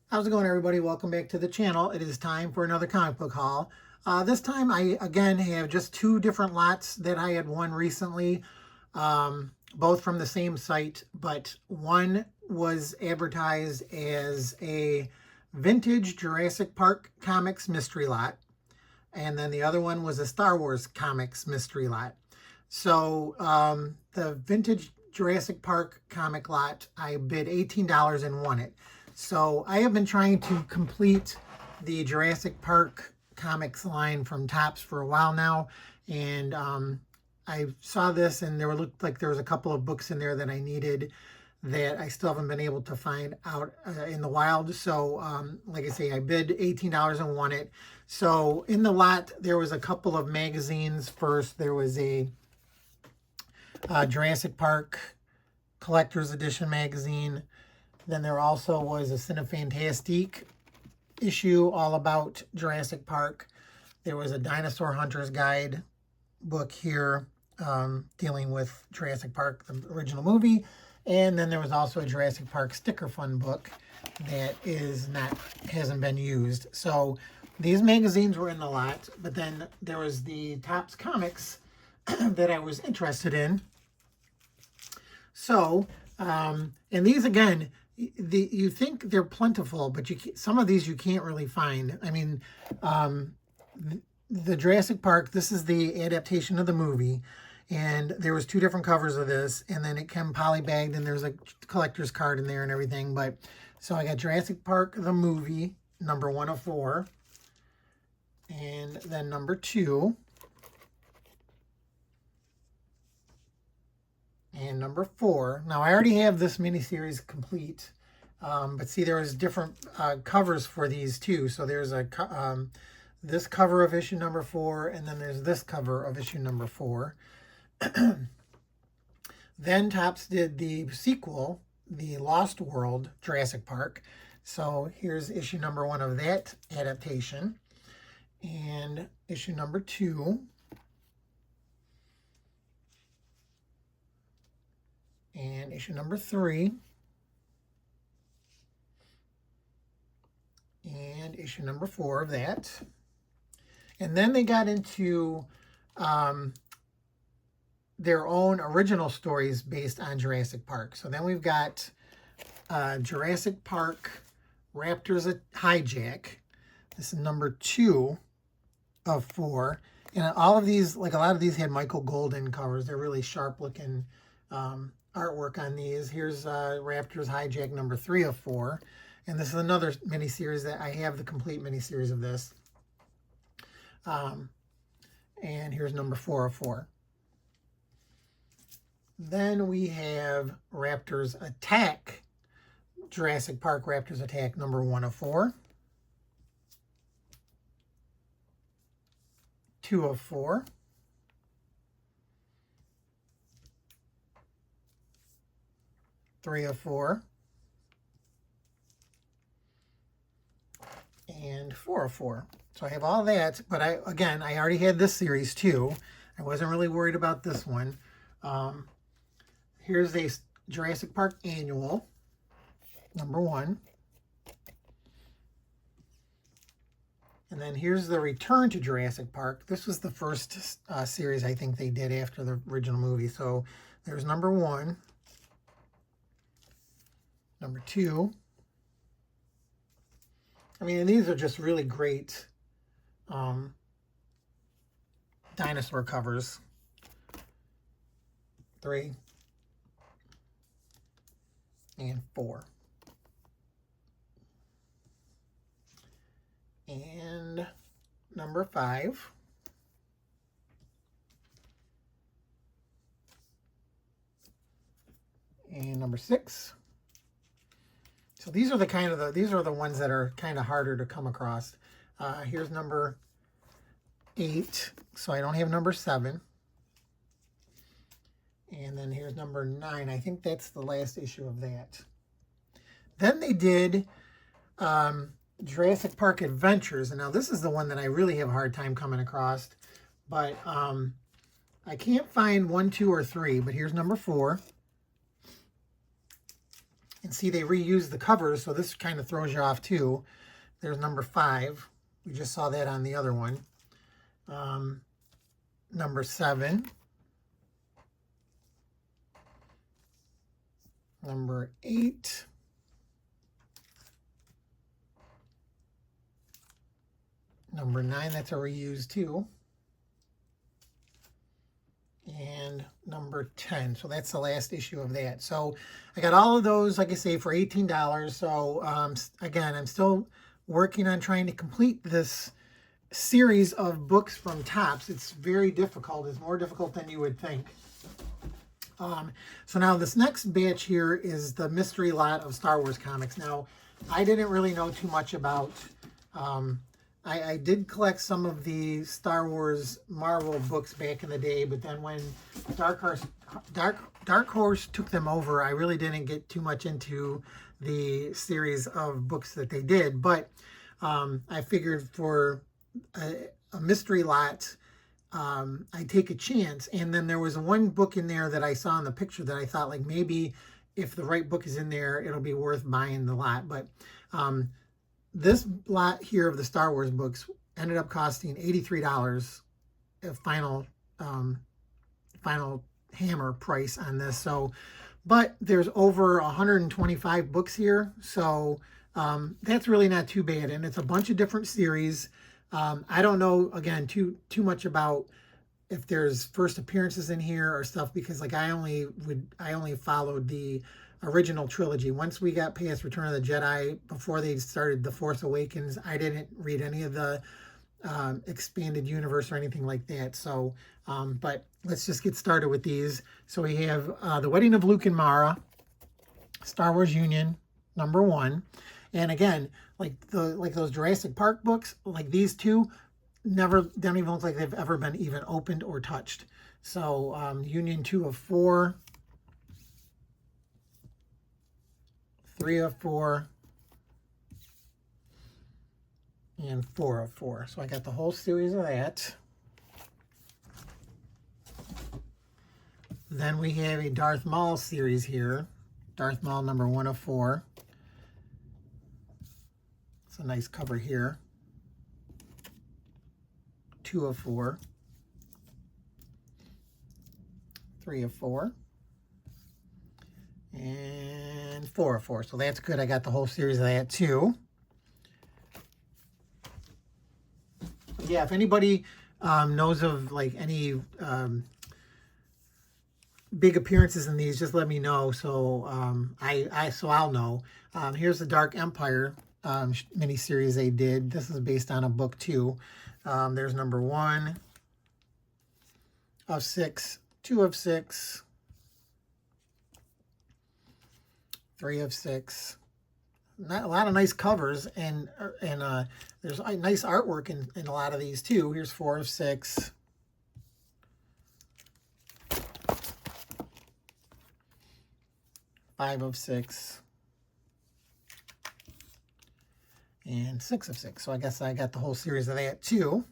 How's it going, everybody? Welcome back to the channel. It is time for another comic book haul. This time I again have just two different lots that I had won recently, both from the same site, but one was advertised as a vintage Jurassic Park comics mystery lot, and then the other one was a Star Wars comics mystery lot. So the vintage Jurassic Park comic lot, I bid $18 and won it. So I have been trying to complete the Jurassic Park comics line from Topps for a while now, and I saw this, and there looked like there was a couple of books in there that I needed that I still haven't been able to find out in the wild. So, like I say, I bid $18 and won it. So in the lot, there was a couple of magazines. First, there was a Jurassic Park Collector's Edition magazine. Then there also was a Cinefantastique issue all about Jurassic Park. There was a Dinosaur Hunter's Guide book here dealing with Jurassic Park, the original movie. And then there was also a Jurassic Park sticker fun book that hasn't been used. So these magazines were in the lot, but then there was the Topps comics that I was interested in. So, and these again, you think they're plentiful, but some of these you can't really find. I mean, the Jurassic Park, this is the adaptation of the movie, and there was two different covers of this, and then it came polybagged, and there's a collector's card in there and everything. But so I got Jurassic Park the movie, number 1 of 4, and then number 2, and number 4. Now I already have this miniseries complete, but see, there was different covers for these too. So there's this cover of issue number 4, and then there's this cover of issue number 4. Then Topps did the sequel, the Lost World Jurassic Park. So here's issue number 1 of that adaptation, and issue number 2. And issue number 3. And issue number 4 of that. And then they got into their own original stories based on Jurassic Park. So then we've got Jurassic Park Raptors Hijack. This is number 2 of 4. And all of these, like a lot of these had Michael Golden covers. They're really sharp looking artwork on these. Here's Raptors Hijack number 3 of 4. And this is another miniseries that I have the complete miniseries of this. And here's number 4 of 4. Then we have Raptors Attack, Jurassic Park Raptors Attack number 1 of 4. 2 of 4. 3 of 4. And 4 of 4. So I have all that, but I already had this series too. I wasn't really worried about this one. Here's a Jurassic Park Annual, number 1. And then here's the Return to Jurassic Park. This was the first series I think they did after the original movie. So there's number 1, number 2. I mean, and these are just really great dinosaur covers. 3 and 4. And number 5. And number 6. So these are the ones that are kind of harder to come across. Here's number 8. So I don't have number 7. And then here's number 9. I think that's the last issue of that. Then they did Jurassic Park Adventures. And now this is the one that I really have a hard time coming across. But I can't find 1, 2, or 3. But here's number 4. And see, they reused the covers, so this kind of throws you off too. There's number 5. We just saw that on the other one. Number 7. Number 8. Number 9, that's a reuse too. And number 10. So that's the last issue of that. So I got all of those, like I say, for $18. So again, I'm still working on trying to complete this series of books from Topps. It's very difficult. It's more difficult than you would think. So now this next batch here is the mystery lot of Star Wars comics. Now, I didn't really know too much about... I did collect some of the Star Wars Marvel books back in the day, but then when Dark Horse took them over, I really didn't get too much into the series of books that they did. But I figured for a mystery lot, I'd take a chance. And then there was one book in there that I saw in the picture that I thought, like, maybe if the right book is in there, it'll be worth buying the lot. But this lot here of the Star Wars books ended up costing $83, a final hammer price on this. So, but there's over 125 books here, so that's really not too bad, and it's a bunch of different series. I don't know, again, too much about if there's first appearances in here or stuff, because like I only followed the original trilogy. Once we got past Return of the Jedi, before they started The Force Awakens, I didn't read any of the expanded universe or anything like that. So, but let's just get started with these. So we have The Wedding of Luke and Mara, Star Wars Union, number 1. And again, like those Jurassic Park books, like these two, don't even look like they've ever been even opened or touched. So Union 2 of 4, 3 of 4, and 4 of 4. So I got the whole series of that. Then we have a Darth Maul series here. Darth Maul number 1 of 4. It's a nice cover here. 2 of 4. 3 of 4. And 4 of 4. So that's good. I got the whole series of that too. Yeah, if anybody knows of like any big appearances in these, just let me know. So I'll know. Here's the Dark Empire miniseries they did. This is based on a book too. There's number 1 of 6, 2 of 6, 3 of 6. Not a lot of nice covers, and there's nice artwork in a lot of these too. Here's 4 of 6. 5 of 6. And 6 of 6. So I guess I got the whole series of that too.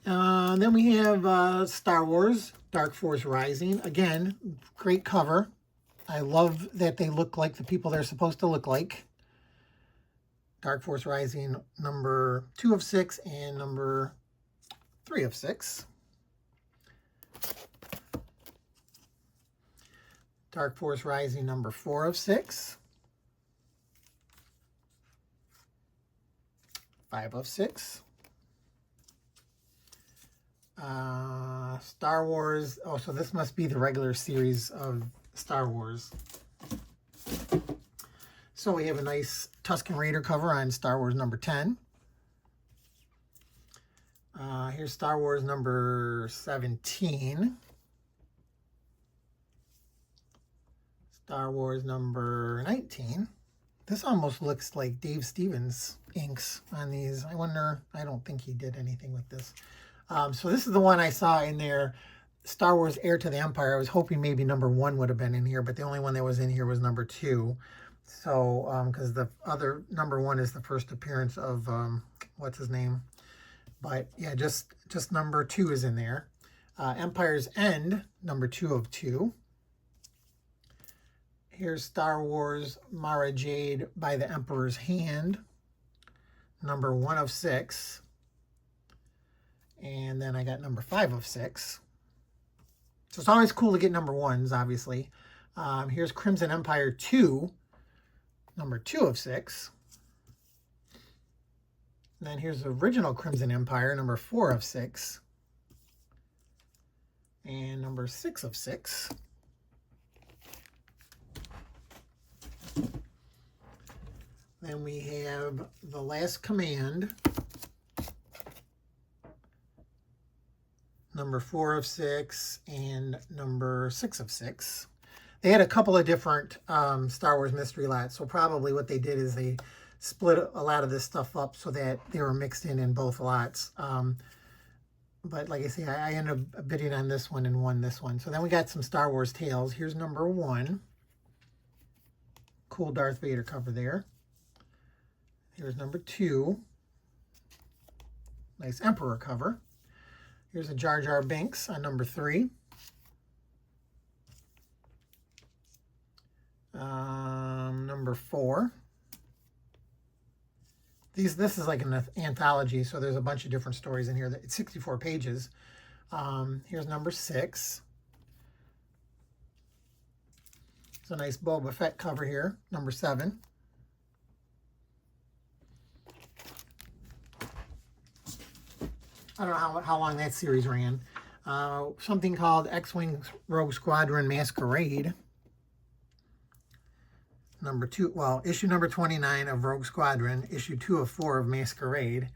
Then we have Star Wars Dark Force Rising. Again, great cover. I love that they look like the people they're supposed to look like. Dark Force Rising number 2 of 6 and number 3 of 6. Dark Force Rising number 4 of 6. 5 of 6. Star Wars. Oh, so this must be the regular series of Star Wars. So we have a nice Tusken Raider cover on Star Wars number 10. Here's Star Wars number 17. Star Wars number 19. This almost looks like Dave Stevens inks on these. I wonder, I don't think he did anything with this. So this is the one I saw in there, Star Wars Heir to the Empire. I was hoping maybe number 1 would have been in here, but the only one that was in here was number 2. So, because the other number 1 is the first appearance of, what's his name? But yeah, just number 2 is in there. Empire's End, number 2 of 2. Here's Star Wars Mara Jade by the Emperor's Hand, number 1 of 6. And then I got number 5 of 6. So it's always cool to get number 1s, obviously. Here's Crimson Empire 2, number 2 of 6. And then here's the original Crimson Empire, number 4 of 6. And number 6 of 6. Then we have The Last Command, number 4 of 6, and number 6 of 6. They had a couple of different Star Wars mystery lots, so probably what they did is they split a lot of this stuff up so that they were mixed in both lots. But like I say, I ended up bidding on this one and won this one. So then we got some Star Wars Tales. Here's number 1. Cool Darth Vader cover there. Here's number 2. Nice Emperor cover. Here's a Jar Jar Binks on number 3. Number 4. This is like an anthology, so there's a bunch of different stories in here. It's 64 pages. Here's number 6. It's a nice Boba Fett cover here, number 7. I don't know how long that series ran. Something called X-Wing Rogue Squadron Masquerade. Number 2, well, issue number 29 of Rogue Squadron, issue 2 of 4 of Masquerade.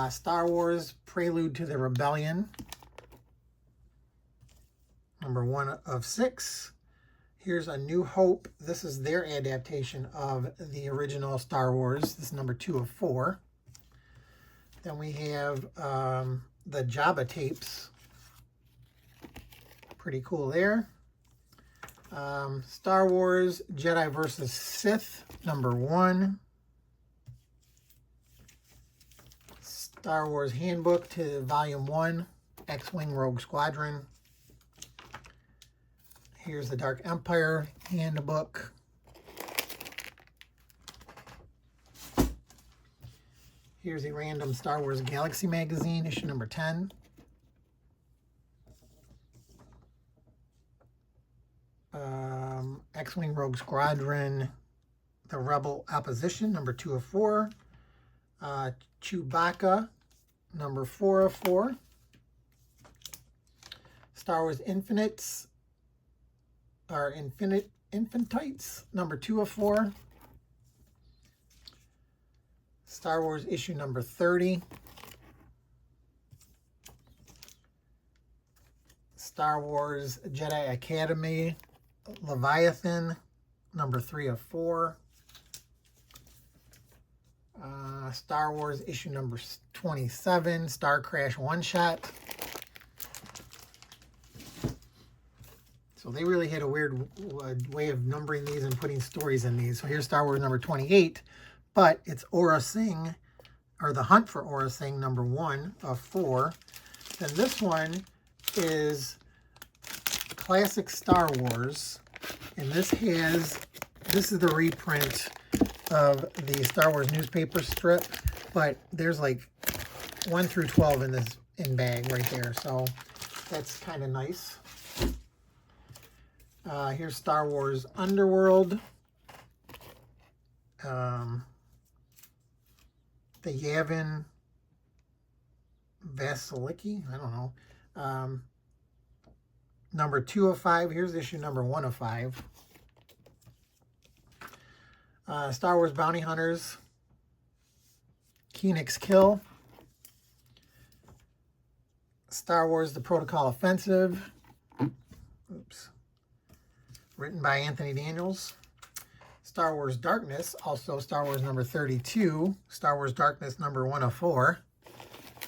Star Wars Prelude to the Rebellion, number 1 of 6. Here's A New Hope. This is their adaptation of the original Star Wars. This is number 2 of 4. Then we have the Jabba tapes. Pretty cool there. Star Wars Jedi vs. Sith, number 1. Star Wars Handbook to Volume 1, X-Wing Rogue Squadron. Here's the Dark Empire Handbook. Here's a random Star Wars Galaxy magazine, issue number 10. X-Wing Rogue Squadron, The Rebel Opposition, number 2 of 4. Chewbacca, number 4 of 4. Star Wars Infinites, or Infantites, number 2 of 4. Star Wars issue number 30. Star Wars Jedi Academy Leviathan, number 3 of 4. Star Wars issue number 27, Star Crash One Shot. So they really had a weird way of numbering these and putting stories in these. So here's Star Wars number 28, but it's Aurra Sing, or The Hunt for Aurra Sing, number 1 of 4. Then this one is Classic Star Wars, and this is the reprint of the Star Wars newspaper strip, but there's like 1 through 12 in this bag right there, so that's kind of nice. Here's Star Wars Underworld, the Yavin Vasiliki, I don't know. Number 2 of 5. Here's issue number 1 of 5. Star Wars Bounty Hunters, Phoenix Kill. Star Wars The Protocol Offensive. Oops. Written by Anthony Daniels. Star Wars Darkness, also Star Wars number 32. Star Wars Darkness number 1 of 4.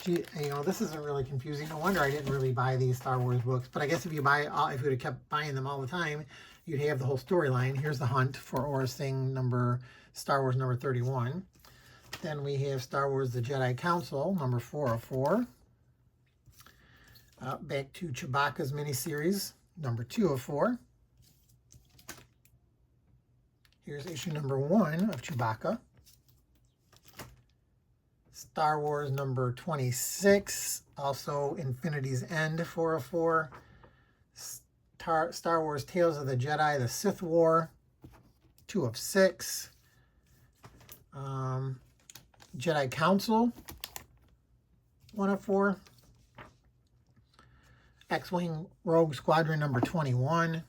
Gee, you know, this isn't really confusing. No wonder I didn't really buy these Star Wars books. But I guess if you would have kept buying them all the time, you'd have the whole storyline. Here's The Hunt for Aurra Sing, Star Wars number 31. Then we have Star Wars The Jedi Council, number 4 of 4. Back to Chewbacca's miniseries, number 2 of 4. Here's issue number 1 of Chewbacca. Star Wars number 26, also Infinity's End, 4 of 4. Star Wars Tales of the Jedi, the Sith War, 2 of 6. Jedi Council, 1 of 4. X-Wing Rogue Squadron number 21.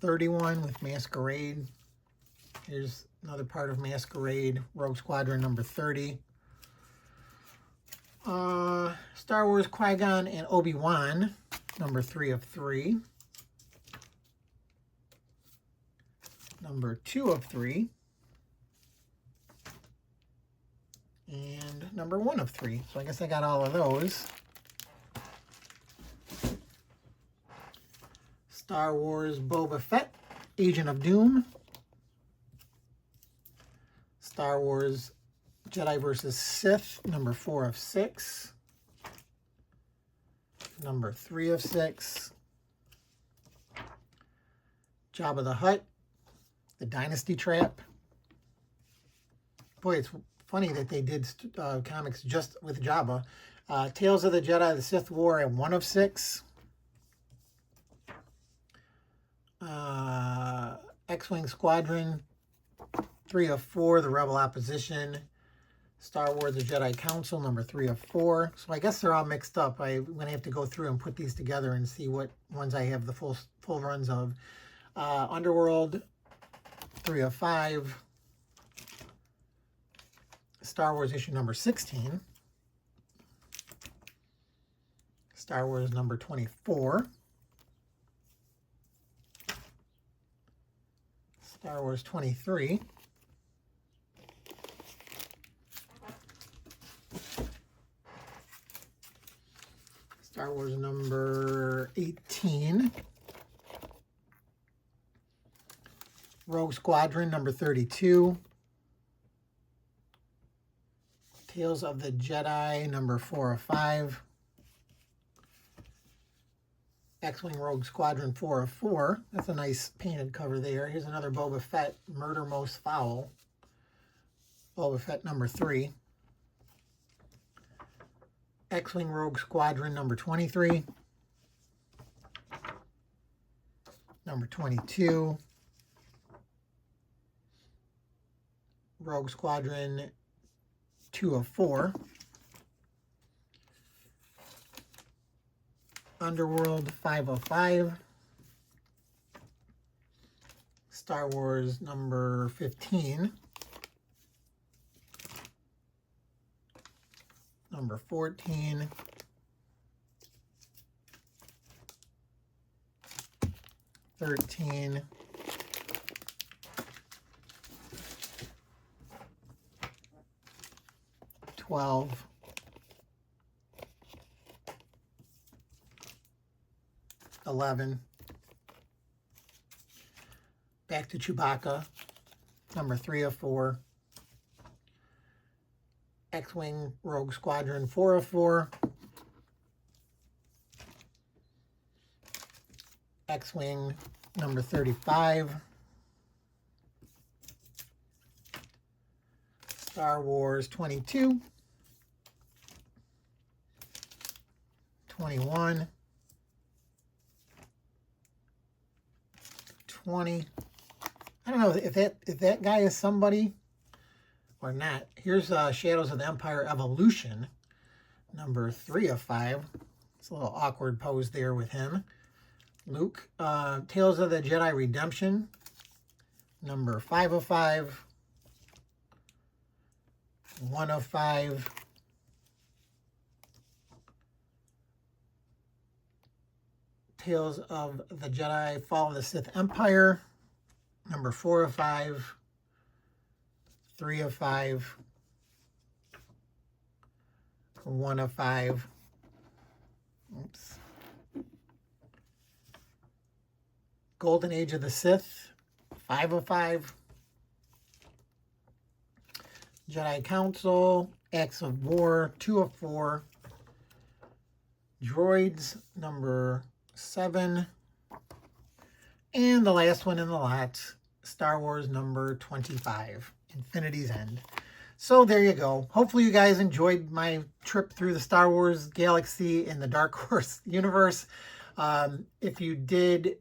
31 with Masquerade. Here's another part of Masquerade, Rogue Squadron number 30. Star Wars Qui-Gon and Obi-Wan, number 3 of 3. Number 2 of 3. And number 1 of 3. So I guess I got all of those. Star Wars Boba Fett, Agent of Doom. Star Wars Jedi vs. Sith, number 4 of 6. Number 3 of 6. Jabba the Hutt, The Dynasty Trap. Boy, it's funny that they did comics just with Jabba. Tales of the Jedi, The Sith War, at 1 of 6. X-Wing Squadron, 3 of 4, The Rebel Opposition. Star Wars The Jedi Council, number 3 of 4. So I guess they're all mixed up. I'm going to have to go through and put these together and see what ones I have the full runs of. Underworld, 3 of 5. Star Wars issue number 16. Star Wars number 24. Star Wars 23. Star Wars number 18. Rogue Squadron number 32. Tales of the Jedi number 4 of 5. X-Wing Rogue Squadron 4 of 4. That's a nice painted cover there. Here's another Boba Fett, Murder Most Foul. Boba Fett number 3. X-Wing Rogue Squadron number 23. Number 22. Rogue Squadron 2 of 4. Underworld 5 of 5. Star Wars number 15. Number 14. 13. 12. 11. Back to Chewbacca, number 3 of 4. X-Wing Rogue Squadron 4 of 4. X-Wing number 35. Star Wars 22. 21. 20. I don't know if that guy is somebody or not. Here's Shadows of the Empire Evolution, number 3 of 5. It's a little awkward pose there with him. Luke. Tales of the Jedi Redemption, number 5 of 5. 1 of 5. Tales of the Jedi Fall of the Sith Empire, number 4 of 5. 3 of 5. 1 of 5. Oops. Golden Age of the Sith, 5 of 5. Jedi Council, Acts of War 2 of 4, Droids number 7, and the last one in the lot, Star Wars number 25, Infinity's End. So there you go. Hopefully you guys enjoyed my trip through the Star Wars galaxy in the Dark Horse universe. If you did,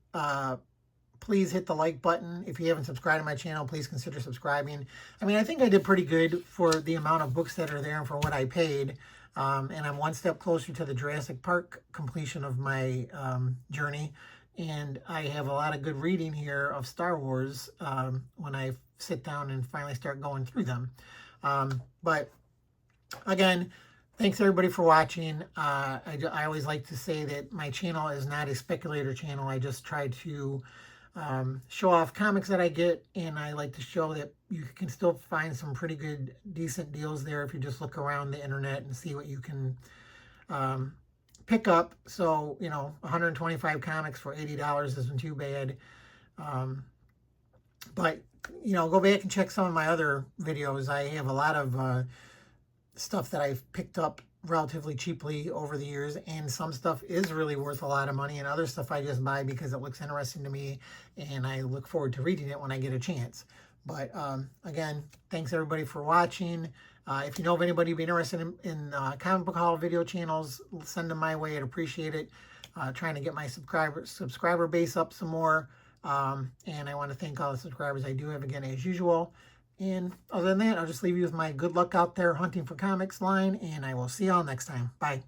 please hit the like button. If you haven't subscribed to my channel, please consider subscribing. I mean, I think I did pretty good for the amount of books that are there and for what I paid. And I'm one step closer to the Jurassic Park completion of my journey. And I have a lot of good reading here of Star Wars when I sit down and finally start going through them. But again, thanks everybody for watching. I always like to say that my channel is not a speculator channel. I just try to show off comics that I get, and I like to show that you can still find some pretty good, decent deals there if you just look around the internet and see what you can pick up. So, you know, 125 comics for $80 isn't too bad. But, you know, go back and check some of my other videos. I have a lot of stuff that I've picked up relatively cheaply over the years, and some stuff is really worth a lot of money, and other stuff I just buy because it looks interesting to me, and I look forward to reading it when I get a chance. But again, thanks everybody for watching. If you know of anybody being interested in comic book haul video channels, send them my way. I'd appreciate it. Trying to get my subscriber base up some more. And I want to thank all the subscribers I do have again as usual. And other than that, I'll just leave you with my good luck out there hunting for comics line, and I will see y'all next time. Bye.